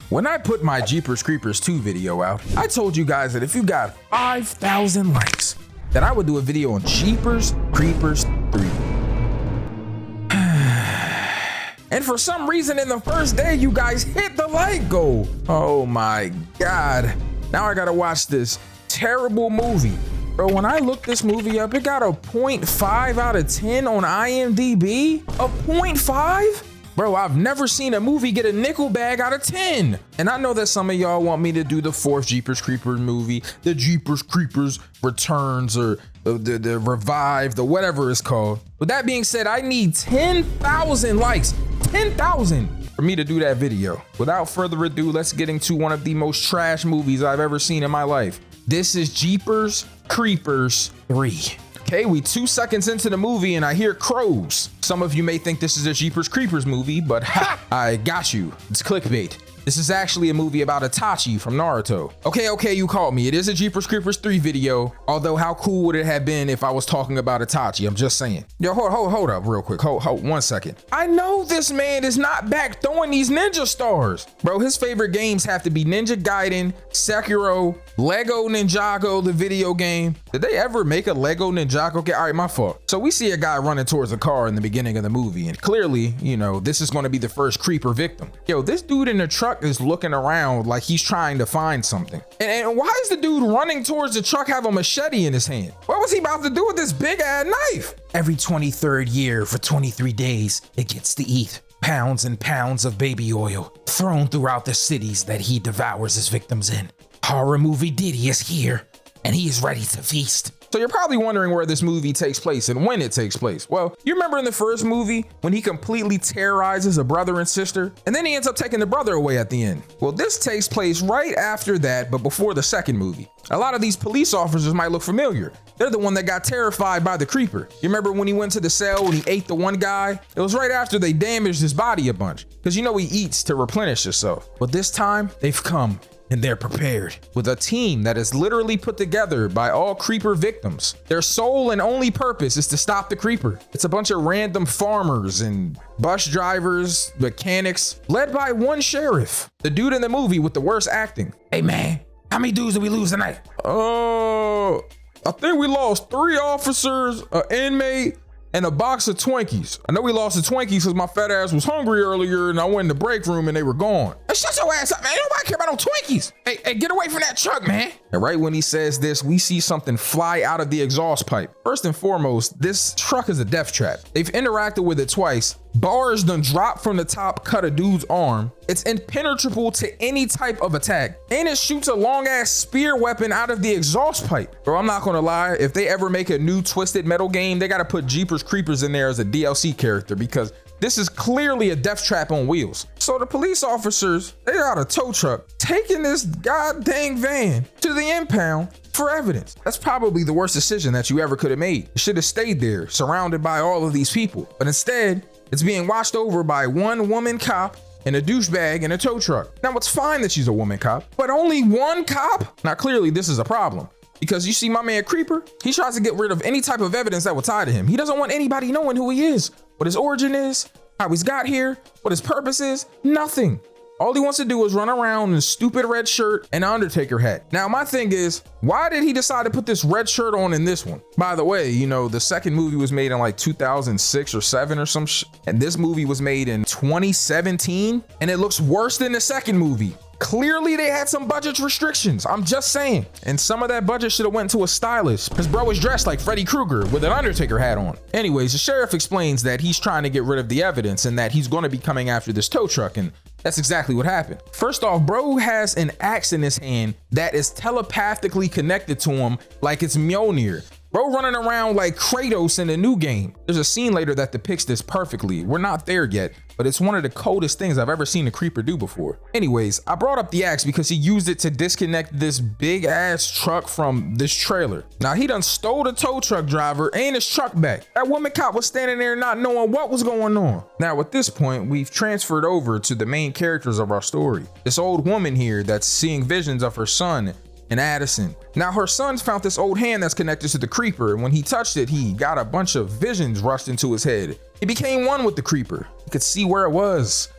When I put my Jeepers Creepers 2 video out, I told you guys that if you got 5,000 likes, that I would do a video on Jeepers Creepers 3. And for some reason in the first day, you guys hit the like goal. Oh my God. Now I gotta watch this terrible movie. Bro, when I looked this movie up, it got a 0.5 out of 10 on IMDb. A 0.5? Bro, I've never seen a movie get a nickel bag out of 10. And I know that some of y'all want me to do the 4th Jeepers Creepers movie, the Jeepers Creepers Returns, or the Revived, or whatever it's called. With that being said, I need 10,000 likes, 10,000 for me to do that video. Without further ado, let's get into one of the most trash movies I've ever seen in my life. This is Jeepers Creepers 3. Okay, we 2 seconds into the movie and I hear crows. Some of you may think this is a Jeepers Creepers movie, but ha, I got you. It's clickbait. This is actually a movie about Itachi from Naruto. Okay, you caught me. It is a Jeepers Creepers 3 video. Although how cool would it have been if I was talking about Itachi? I'm just saying. Yo, hold up real quick. Hold 1 second. I know this man is not back throwing these ninja stars. Bro, his favorite games have to be Ninja Gaiden, Sekiro, Lego Ninjago, the video game. Did they ever make a Lego Ninjago game? All right, my fault. So we see a guy running towards a car in the beginning of the movie. And clearly, you know, this is going to be the first creeper victim. Yo, this dude in the truck is looking around like he's trying to find something. And why is the dude running towards the truck have a machete in his hand? What was he about to do with this big ass knife? Every 23rd year for 23 days, it gets to eat pounds and pounds of baby oil thrown throughout the cities that he devours his victims in. Horror movie Diddy is here, and he is ready to feast. So you're probably wondering where this movie takes place and when it takes place. Well, you remember in the first movie when he completely terrorizes a brother and sister, and then he ends up taking the brother away at the end. Well, this takes place right after that, but before the second movie. A lot of these police officers might look familiar. They're the one that got terrified by the creeper. You remember when he went to the cell and he ate the one guy? It was right after they damaged his body a bunch, because you know he eats to replenish himself. But this time they've come and they're prepared with a team that is literally put together by all creeper victims. Their sole and only purpose is to stop the creeper. It's a bunch of random farmers and bus drivers, mechanics, led by one sheriff, the dude in the movie with the worst acting. Hey man, how many dudes did we lose tonight? I think we lost 3 officers, an inmate, and a box of Twinkies. I know we lost the Twinkies because my fat ass was hungry earlier and I went in the break room and they were gone. Hey, shut your ass up, man. Ain't nobody care about no Twinkies. Hey, get away from that truck, man. And right when he says this, we see something fly out of the exhaust pipe. First and foremost, this truck is a death trap. They've interacted with it twice. Bars done drop from the top, cut a dude's arm. It's impenetrable to any type of attack. And it shoots a long ass spear weapon out of the exhaust pipe. Bro, I'm not gonna lie. If they ever make a new Twisted Metal game, they gotta put Jeepers Creepers in there as a DLC character because this is clearly a death trap on wheels. So the police officers, they got a tow truck taking this goddamn van to the impound for evidence. That's probably the worst decision that you ever could have made. You should have stayed there, surrounded by all of these people. But instead, it's being watched over by one woman cop and a douchebag in a tow truck. Now, it's fine that she's a woman cop, but only one cop? Now, clearly this is a problem. Because you see my man Creeper, he tries to get rid of any type of evidence that would tie to him. He doesn't want anybody knowing who he is, what his origin is, how he's got here, what his purpose is, nothing. All he wants to do is run around in a stupid red shirt and an Undertaker hat. Now, my thing is, why did he decide to put this red shirt on in this one? By the way, you know, the second movie was made in like 2006 or 7 or some shit. And this movie was made in 2017 and it looks worse than the second movie. Clearly they had some budget restrictions. I'm just saying. And some of that budget should have went to a stylist because bro was dressed like Freddy Krueger with an Undertaker hat on. Anyways, the sheriff explains that he's trying to get rid of the evidence and that he's going to be coming after this tow truck. And that's exactly what happened. First off, bro has an axe in his hand that is telepathically connected to him like it's Mjolnir. Bro running around like Kratos in the new game. There's a scene later that depicts this perfectly. We're not there yet, but it's one of the coldest things I've ever seen a creeper do before. Anyways, I brought up the axe because he used it to disconnect this big ass truck from this trailer. Now he done stole the tow truck driver and his truck back. That woman cop was standing there not knowing what was going on. Now at this point, we've transferred over to the main characters of our story. This old woman here that's seeing visions of her son and Addison. Now her son's found this old hand that's connected to the creeper, and when he touched it, he got a bunch of visions rushed into his head. He became one with the creeper. He could see where it was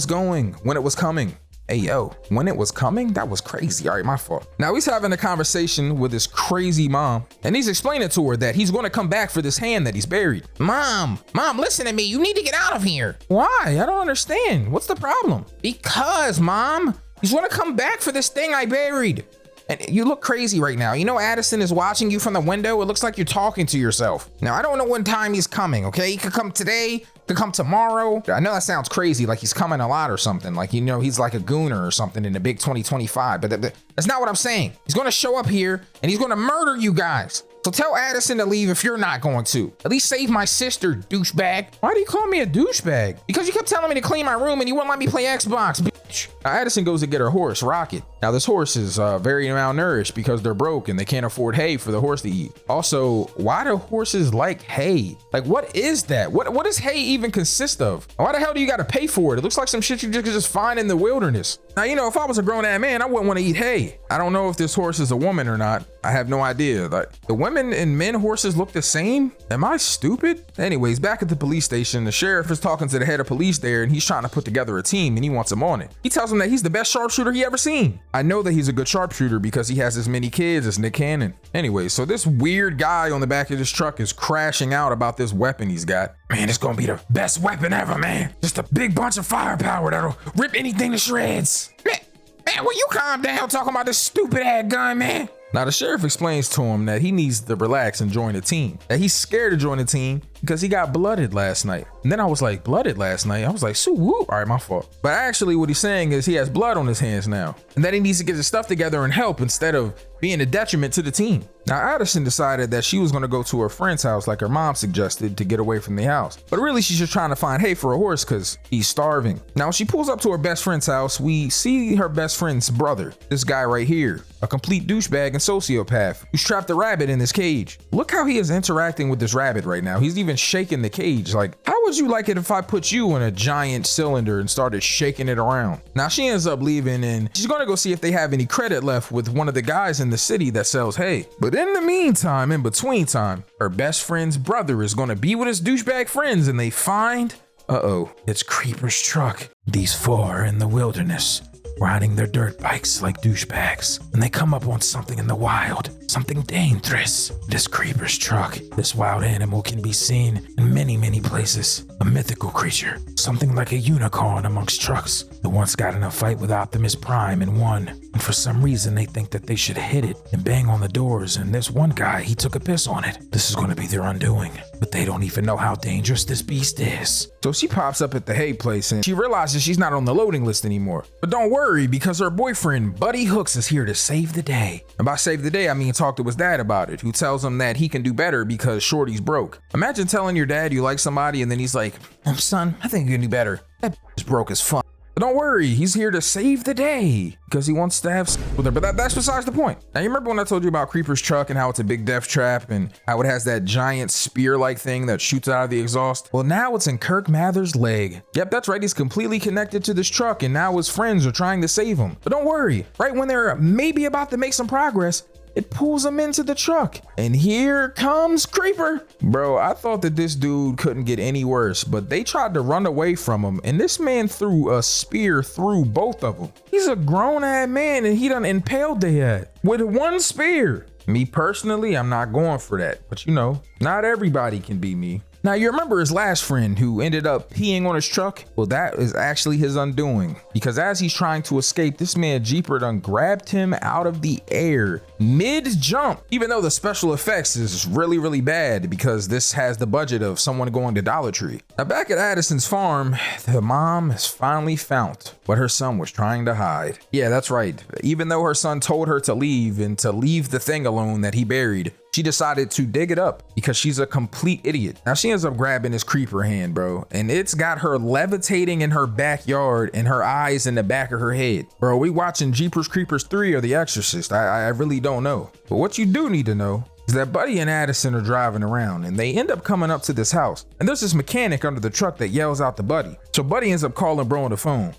going, when it was coming. Hey, yo, when it was coming, that was crazy. All right, my fault. Now he's having a conversation with his crazy mom, and he's explaining to her that he's going to come back for this hand that he's buried. Mom, listen to me. You need to get out of here. Why? I don't understand. What's the problem? Because, Mom, he's going to come back for this thing I buried. And you look crazy right now. You know Addison is watching you from the window. It looks like you're talking to yourself. Now, I don't know when time he's coming, okay? He could come today, could come tomorrow. I know that sounds crazy, like he's coming a lot or something. Like, you know, he's like a gooner or something in the big 2025. But that's not what I'm saying. He's going to show up here and he's going to murder you guys. So tell Addison to leave if you're not going to. At least save my sister, douchebag. Why do you call me a douchebag? Because you kept telling me to clean my room and you wouldn't let me play Xbox, bitch. Now Addison goes to get her horse, Rocket. Now this horse is very malnourished because they're broke and they can't afford hay for the horse to eat. Also, why do horses like hay? Like, what is that? What does hay even consist of? Why the hell do you got to pay for it? It looks like some shit you just find in the wilderness. Now, you know, if I was a grown-ass man, I wouldn't want to eat hay. I don't know if this horse is a woman or not. I have no idea. Like, the women and men horses look the same? Am I stupid? Anyways, back at the police station, the sheriff is talking to the head of police there and he's trying to put together a team and he wants him on it. He tells him that he's the best sharpshooter he ever seen. I know that he's a good sharpshooter because he has as many kids as Nick Cannon. Anyway, so this weird guy on the back of this truck is crashing out about this weapon he's got. Man, it's gonna be the best weapon ever, man. Just a big bunch of firepower that'll rip anything to shreds. Man, will you calm down talking about this stupid ass gun, man? Now the sheriff explains to him that he needs to relax and join the team. That he's scared to join the team because he got blooded last night. And then I was like, blooded last night? I was like, so whoop. All right, my fault. But actually what he's saying is he has blood on his hands now. And that he needs to get his stuff together and help instead of being a detriment to the team. Now Addison decided that she was going to go to her friend's house like her mom suggested to get away from the house. But really she's just trying to find hay for a horse because he's starving. Now when she pulls up to her best friend's house, we see her best friend's brother, this guy right here, a complete douchebag and sociopath who's trapped a rabbit in his cage. Look how he is interacting with this rabbit right now. He's even shaking the cage. Like, how would you like it if I put you in a giant cylinder and started shaking it around? Now she ends up leaving and she's going to go see if they have any credit left with one of the guys in the city that sells hay. But in the meantime, in between time, her best friend's brother is going to be with his douchebag friends and they find, it's Creeper's truck. These four are in the wilderness, riding their dirt bikes like douchebags, and they come up on something in the wild, something dangerous. This Creeper's truck, this wild animal can be seen in many, many places. A mythical creature, something like a unicorn amongst trucks, that once got in a fight with Optimus Prime and won. And for some reason, they think that they should hit it and bang on the doors, and this one guy, he took a piss on it. This is going to be their undoing, but they don't even know how dangerous this beast is. So she pops up at the hay place and she realizes she's not on the loading list anymore. But don't worry, because her boyfriend, Buddy Hooks, is here to save the day. And by save the day, I mean talk to his dad about it, who tells him that he can do better because Shorty's broke. Imagine telling your dad you like somebody and then he's like, son, I think you can do better. That is broke as fuck. But don't worry, he's here to save the day because he wants to have sex with her. But that's besides the point. Now, you remember when I told you about Creeper's truck and how it's a big death trap and how it has that giant spear-like thing that shoots out of the exhaust? Well, now it's in Kirk Mather's leg. Yep, that's right. He's completely connected to this truck and now his friends are trying to save him. But don't worry, right when they're maybe about to make some progress, it pulls him into the truck. And here comes Creeper. Bro, I thought that this dude couldn't get any worse, but they tried to run away from him and this man threw a spear through both of them. He's a grown-ass man and he done impaled their head with one spear. Me personally, I'm not going for that, but you know, not everybody can be me. Now, you remember his last friend who ended up peeing on his truck? Well, that is actually his undoing, because as he's trying to escape, this man Jeeper done grabbed him out of the air mid-jump, even though the special effects is really, really bad because this has the budget of someone going to Dollar Tree. Now, back at Addison's farm, the mom has finally found what her son was trying to hide. Yeah, that's right. Even though her son told her to leave and to leave the thing alone that he buried, she decided to dig it up because she's a complete idiot. Now she ends up grabbing his creeper hand, bro, and it's got her levitating in her backyard and her eyes in the back of her head. Bro, we watching Jeepers Creepers 3 or The Exorcist? I really don't know. But what you do need to know is that Buddy and Addison are driving around and they end up coming up to this house. And there's this mechanic under the truck that yells out to Buddy. So Buddy ends up calling bro on the phone.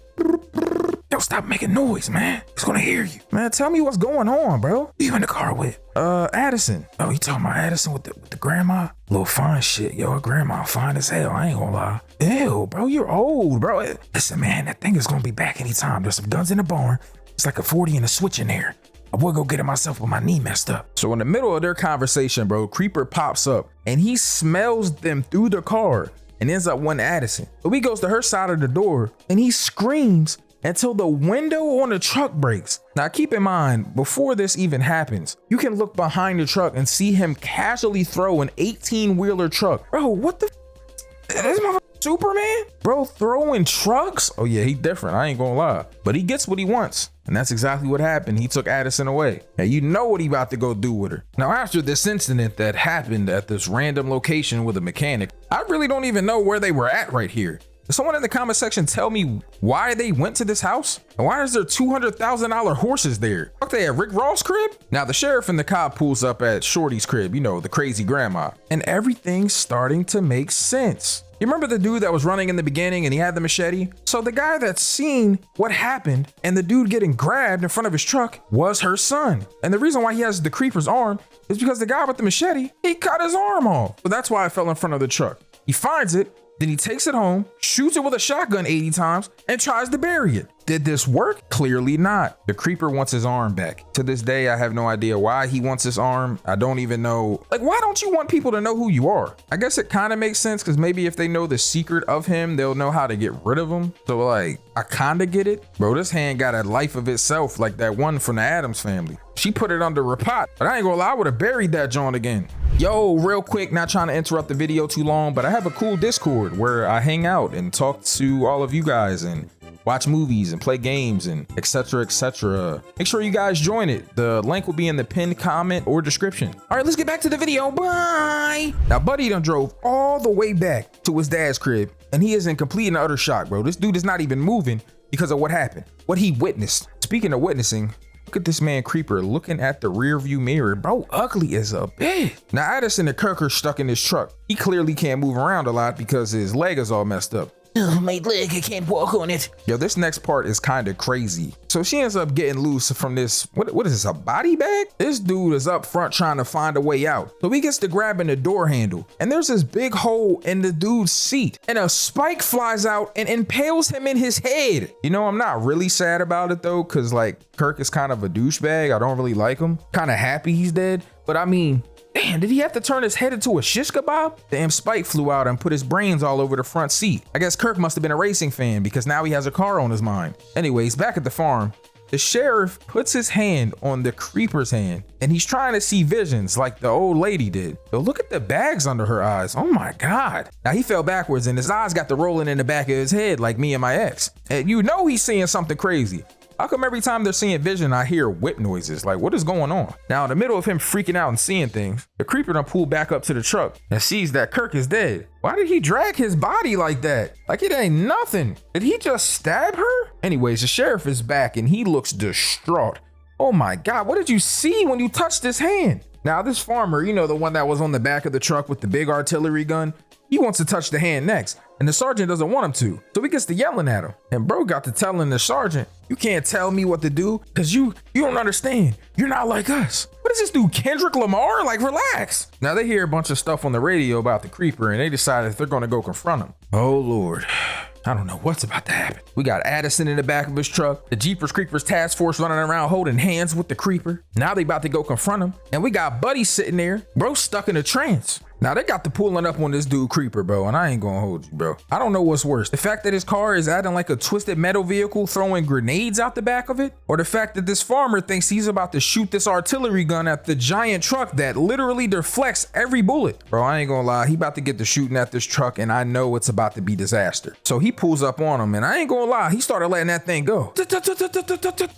Yo, stop making noise, man. He's gonna hear you. Man, tell me what's going on, bro. Who you in the car with? Addison. Oh, you talking about Addison with the grandma? Little fine shit, yo. Her grandma fine as hell, I ain't gonna lie. Ew, bro, you're old, bro. Listen, man, that thing is gonna be back anytime. There's some guns in the barn. It's like a 40 and a switch in there. I would go get it myself, but my knee messed up. So in the middle of their conversation, bro, Creeper pops up and he smells them through the car and ends up wanting Addison. So he goes to her side of the door and he screams until the window on the truck breaks. Now keep in mind, before this even happens, you can look behind the truck and see him casually throw an 18-wheeler truck. Bro, what the this motherfucker Superman? Bro, throwing trucks? Oh yeah, he different, I ain't gonna lie. But he gets what he wants. And that's exactly what happened. He took Addison away. Now you know what he about to go do with her. Now after this incident that happened at this random location with a mechanic, I really don't even know where they were at right here. Someone in the comment section tell me why they went to this house? And why is there $200,000 horses there? Fuck, they at Rick Ross' crib? Now the sheriff and the cop pulls up at Shorty's crib, you know, the crazy grandma. And everything's starting to make sense. You remember the dude that was running in the beginning and he had the machete? So the guy that's seen what happened and the dude getting grabbed in front of his truck was her son. And the reason why he has the creeper's arm is because the guy with the machete, he cut his arm off. So that's why it fell in front of the truck. He finds it, then he takes it home, shoots it with a shotgun 80 times, and tries to bury it. Did this work? Clearly not. The creeper wants his arm back. To this day, I have no idea why he wants his arm. I don't even know. Like, why don't you want people to know who you are? I guess it kind of makes sense because maybe if they know the secret of him, they'll know how to get rid of him. So like, I kind of get it. Bro, this hand got a life of itself like that one from the Addams family. She put it under a pot, but I ain't gonna lie, I would have buried that joint again. Yo, real quick, not trying to interrupt the video too long, but I have a cool Discord where I hang out and talk to all of you guys and watch movies and play games and etc, etc. Make sure you guys join it. The link will be in the pinned comment or description. All right, let's get back to the video. Bye. Now, Buddy done drove all the way back to his dad's crib and he is in complete and utter shock, bro. This dude is not even moving because of what happened, what he witnessed. Speaking of witnessing, look at this man Creeper looking at the rear view mirror. Bro, ugly as a bitch. Now Addison and Kirk are stuck in his truck. He clearly can't move around a lot because his leg is all messed up. Oh, my leg, I can't walk on it. Yo, this next part is kind of crazy. So she ends up getting loose from this, what is this, a body bag? This dude is up front trying to find a way out. So he gets to grabbing the door handle and there's this big hole in the dude's seat and a spike flies out and impales him in his head. You know, I'm not really sad about it though, cause like Kirk is kind of a douchebag. I don't really like him. Kind of happy he's dead, but I mean, damn, did he have to turn his head into a shish kebab? Damn, Spike flew out and put his brains all over the front seat. I guess Kirk must have been a racing fan because now he has a car on his mind. Anyways, back at the farm, the sheriff puts his hand on the creeper's hand and he's trying to see visions like the old lady did. Yo, look at the bags under her eyes. Oh my God. Now he fell backwards and his eyes got the rolling in the back of his head like me and my ex. And you know he's seeing something crazy. How come every time they're seeing vision, I hear whip noises? Like, what is going on? Now, in the middle of him freaking out and seeing things, the creeper done pulled back up to the truck and sees that Kirk is dead. Why did he drag his body like that? Like it ain't nothing. Did he just stab her? Anyways, the sheriff is back and he looks distraught. Oh my God, what did you see when you touched his hand? Now, this farmer, you know, the one that was on the back of the truck with the big artillery gun, he wants to touch the hand next, and the sergeant doesn't want him to. So he gets to yelling at him. And bro got to telling the sergeant, you can't tell me what to do because you don't understand. You're not like us. What is this dude, Kendrick Lamar? Like, relax. Now they hear a bunch of stuff on the radio about the creeper and they decide that they're going to go confront him. Oh Lord. I don't know what's about to happen. We got Addison in the back of his truck, the Jeepers Creepers task force running around holding hands with the creeper. Now they about to go confront him. And we got Buddy sitting there, bro, stuck in a trance. Now they got the pulling up on this dude Creeper, bro, and I ain't gonna hold you, bro. I don't know what's worse. The fact that his car is acting like a twisted metal vehicle throwing grenades out the back of it, or the fact that this farmer thinks he's about to shoot this artillery gun at the giant truck that literally deflects every bullet. Bro, I ain't gonna lie, he about to get to shooting at this truck and I know it's about to be disaster. So he pulls up on him and I ain't gonna lie, he started letting that thing go.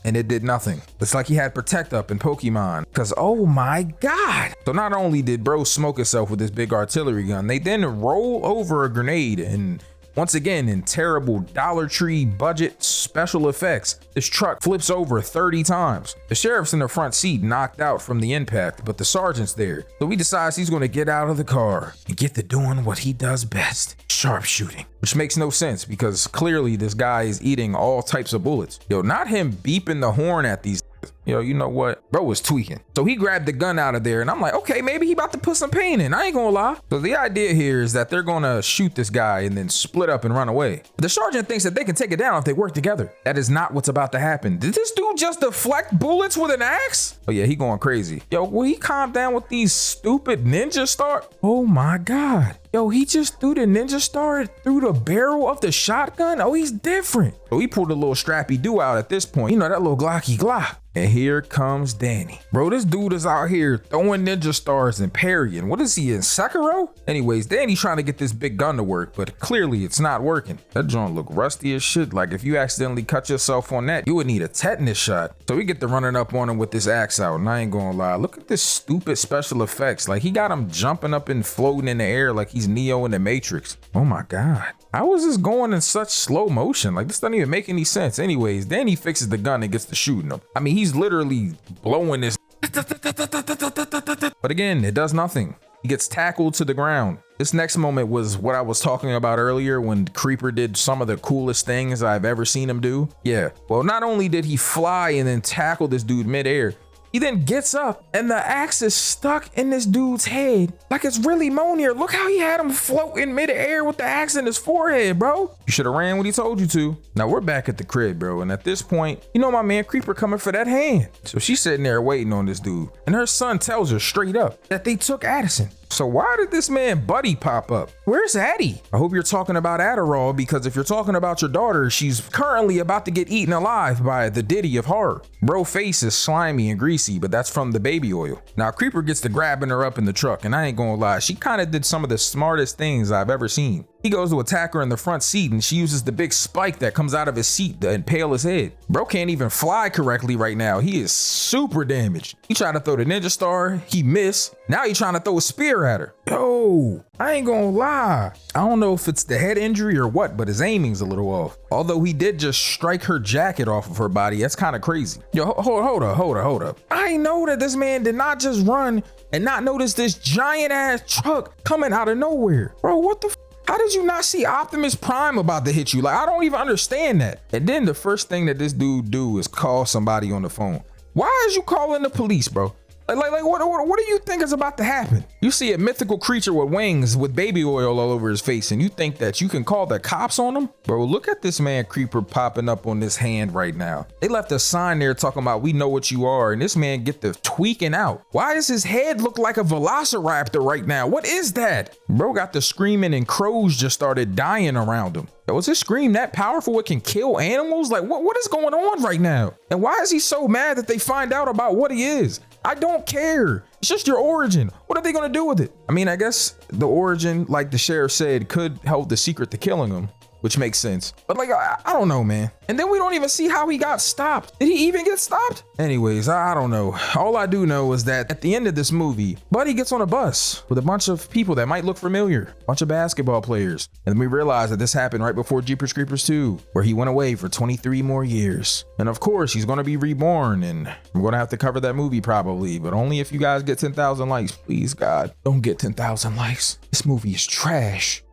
And it did nothing. It's like he had Protect Up in Pokemon, cause oh my God. So not only did bro smoke himself with this big artillery gun, they then roll over a grenade and Once again, in terrible Dollar Tree budget special effects, this truck flips over 30 times. The sheriff's in the front seat knocked out from the impact, but the sergeant's there. So he decides he's gonna get out of the car and get to doing what he does best, sharpshooting. Which makes no sense because clearly this guy is eating all types of bullets. Yo, not him beeping the horn at these. Yo, you know what? Bro was tweaking. So he grabbed the gun out of there and I'm like, okay, maybe he about to put some pain in. I ain't gonna lie. So the idea here is that they're gonna shoot this guy and then split up and run away. The sergeant thinks that they can take it down if they work together. That is not what's about to happen. Did this dude just deflect bullets with an axe? Oh yeah, he going crazy. Yo, will he calm down with these stupid ninja start? Oh my God. Yo, he just threw the ninja star through the barrel of the shotgun? Oh, he's different. So he pulled a little strappy do out at this point. You know, that little glocky glock. And here comes Danny. Bro, this dude is out here throwing ninja stars and parrying. What is he in, Sekiro? Anyways, Danny's trying to get this big gun to work, but clearly it's not working. That joint look rusty as shit. Like if you accidentally cut yourself on that, you would need a tetanus shot. So we get to running up on him with this axe out, and I ain't gonna lie. Look at this stupid special effects. Like he got him jumping up and floating in the air like he's Neo in the Matrix. Oh my God. How is this going in such slow motion? Like this doesn't even make any sense. Anyways, Danny fixes the gun and gets to shooting him. I mean, he's literally blowing this. But again, it does nothing. He gets tackled to the ground. This next moment was what I was talking about earlier when Creeper did some of the coolest things I've ever seen him do. Yeah, well, not only did he fly and then tackle this dude midair, he then gets up and the axe is stuck in this dude's head like it's really Mjolnir. Look how he had him float in midair with the axe in his forehead, bro. You should have ran when he told you to. Now we're back at the crib, bro. And at this point, you know my man Creeper coming for that hand. So she's sitting there waiting on this dude. And her son tells her straight up that they took Addison. So why did this man Buddy pop up? Where's Addie? I hope you're talking about Adderall, because if you're talking about your daughter, she's currently about to get eaten alive by the Diddy of horror. Bro face is slimy and greasy, but that's from the baby oil. Now Creeper gets to grabbing her up in the truck, and I ain't gonna lie, she kind of did some of the smartest things I've ever seen. He goes to attack her in the front seat and she uses the big spike that comes out of his seat to impale his head. Bro can't even fly correctly right now. He is super damaged. He tried to throw the ninja star, he missed. Now he trying to throw a spear at her. Yo, I ain't gonna lie. I don't know if it's the head injury or what, but his aiming's a little off. Although he did just strike her jacket off of her body. That's kind of crazy. Yo, hold up. I know that this man did not just run and not notice this giant ass truck coming out of nowhere. Bro, what the how did you not see Optimus Prime about to hit you? Like, I don't even understand that. And then the first thing that this dude do is call somebody on the phone. Why is you calling the police, bro? Like what do you think is about to happen? You see a mythical creature with wings with baby oil all over his face and you think that you can call the cops on him? Bro, look at this man Creeper popping up on this hand right now. They left a sign there talking about we know what you are, and this man get the tweaking out. Why does his head look like a velociraptor right now? What is that? Bro got the screaming and crows just started dying around him. Yo, is his scream that powerful it can kill animals? Like what is going on right now? And why is he so mad that they find out about what he is? I don't care. It's just your origin. What are they gonna do with it? I mean, I guess the origin, like the sheriff said, could hold the secret to killing him, which makes sense. But like, I don't know, man. And then we don't even see how he got stopped. Did he even get stopped? Anyways, I don't know. All I do know is that at the end of this movie, Buddy gets on a bus with a bunch of people that might look familiar, a bunch of basketball players. And then we realize that this happened right before Jeepers Creepers 2, where he went away for 23 more years. And of course, he's gonna be reborn, and I'm gonna have to cover that movie probably, but only if you guys get 10,000 likes. Please, God, don't get 10,000 likes. This movie is trash.